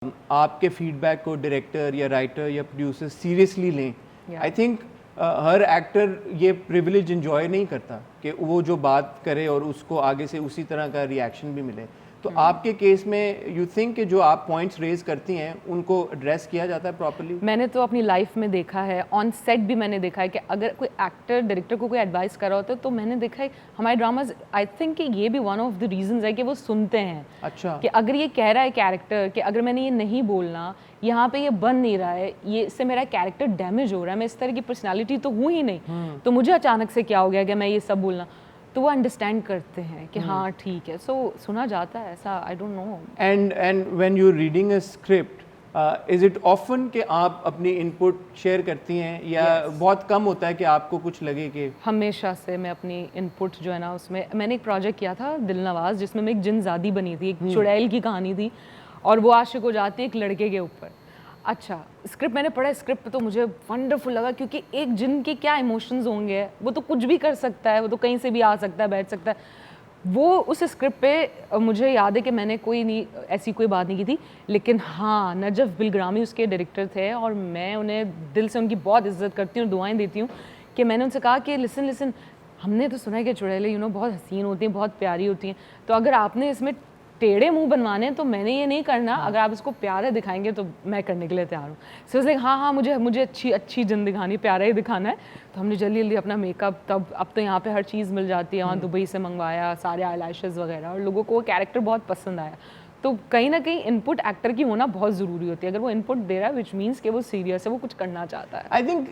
आपके फीडबैक को डायरेक्टर या राइटर या प्रोड्यूसर सीरियसली लें। Yeah. I think her actor ये प्रिविलेज इंजॉय नहीं करता कि वो जो बात करे और उसको आगे से उसी तरह का रिएक्शन भी मिले। तो आपके केस में यू थिंक कि जो आप पॉइंट्स रेज करती हैं उनको एड्रेस किया जाता है प्रॉपर्ली? मैंने तो अपनी लाइफ में देखा है, ऑन सेट भी मैंने देखा है कि अगर कोई एक्टर डायरेक्टर को कोई एडवाइस कर रहा होता है तो मैंने देखा है हमारे ड्रामाज, आई थिंक कि ये भी वन ऑफ द रीजंस है कि वो सुनते हैं। अच्छा। कि अगर ये कह रहा है कैरेक्टर कि अगर मैंने ये नहीं बोलना, यहाँ पे ये बन नहीं रहा है, ये इससे मेरा कैरेक्टर डैमेज हो रहा है, मैं इस तरह की पर्सनालिटी तो हूँ ही नहीं, तो मुझे अचानक से क्या हो गया कि मैं ये सब बोलना, तो वो अंडरस्टैंड करते हैं कि हाँ ठीक है। सो सुना जाता है ऐसा, I don't know. And when you reading a script is it often कि आप अपनी इनपुट शेयर करती हैं या बहुत कम होता है कि आपको कुछ लगे कि? हमेशा से मैं अपनी इनपुट जो है ना, उसमें मैंने एक प्रोजेक्ट किया था दिल नवाज, जिसमें मैं एक जिनजादी बनी थी, एक चुड़ैल की कहानी थी और वो आशिक हो जाती है एक लड़के के ऊपर। अच्छा, स्क्रिप्ट मैंने पढ़ा, स्क्रिप्ट तो मुझे वंडरफुल लगा क्योंकि एक जिन के क्या इमोशंस होंगे, वो तो कुछ भी कर सकता है, वो तो कहीं से भी आ सकता है, बैठ सकता है। वो उस स्क्रिप्ट पे मुझे याद है कि मैंने कोई नहीं ऐसी कोई बात नहीं की थी, लेकिन हाँ नजफ बिलग्रामी उसके डायरेक्टर थे और मैं उन्हें दिल से उनकी बहुत इज्जत करती हूँ और दुआएं देती हूँ कि मैंने उनसे कहा कि लिसन हमने तो सुना है कि चुड़ैलें बहुत हसीन होती हैं, बहुत प्यारी होती हैं, तो अगर आपने इसमें टेढ़े मुंह बनवाने हैं तो मैंने ये नहीं करना, अगर आप इसको प्यारे दिखाएंगे तो मैं करने के लिए तैयार हूँ। सो लाइक हाँ मुझे अच्छी जिन दिखानी, प्यारा ही दिखाना है। तो हमने जल्दी अपना मेकअप, तब अब तो यहाँ पे हर चीज़ मिल जाती है, वहाँ दुबई से मंगवाया सारे आईलैशेस वगैरह, और लोगों को वो कैरेक्टर बहुत पसंद आया। तो कहीं ना कहीं इनपुट एक्टर की होना बहुत ज़रूरी होती है। अगर वो इनपुट दे रहा है विच मीन्स कि वो सीरियस है, वो कुछ करना चाहता है। I think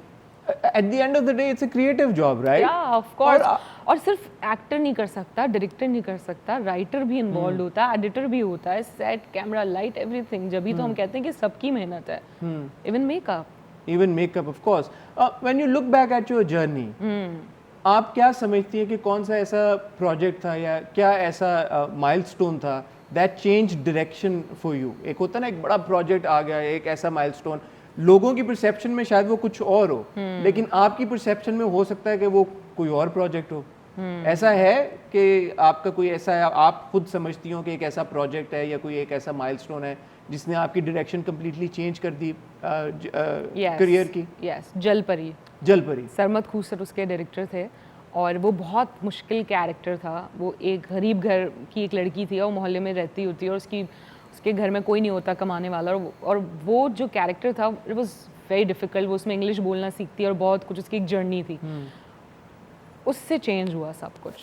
at the end of the day it's a creative job, right? Yeah, of course. और सिर्फ एक्टर नहीं कर सकता, डायरेक्टर नहीं कर सकता, राइटर भी इन्वॉल्व होता है, एडिटर भी होता है, सेट, कैमरा, लाइट, एवरीथिंग। जब भी तो हम कहते हैं कि सबकी मेहनत है। Even makeup of course. When you look back at your journey, आप क्या समझती हैं कि कौन सा ऐसा प्रोजेक्ट था या क्या ऐसा माइलस्टोन था that change direction for you? एक होता है ना, एक बड़ा प्रोजेक्ट आ गया, एक ऐसा माइलस्टोन, लोगों की परसेप्शन में शायद वो कुछ और हो, लेकिन आपकी परसेप्शन में हो सकता है कि वो कोई और प्रोजेक्ट हो। ऐसा है कि आपका कोई ऐसा है, आप खुद समझती हो कि एक ऐसा प्रोजेक्ट है या कोई एक ऐसा माइलस्टोन है जिसने आपकी डायरेक्शन कम्प्लीटली चेंज कर दी करियर की? यस, जलपरी। सरमद खूसर उसके डायरेक्टर थे और वो बहुत मुश्किल कैरेक्टर था। वो एक गरीब घर की एक लड़की थी और मोहल्ले में रहती होती है और उसके घर में कोई नहीं होता कमाने वाला, और वो जो कैरेक्टर था इट वाज वेरी डिफिकल्ट। वो उसमें इंग्लिश बोलना सीखती है और बहुत कुछ, उसकी एक जर्नी थी। उससे चेंज हुआ सब कुछ।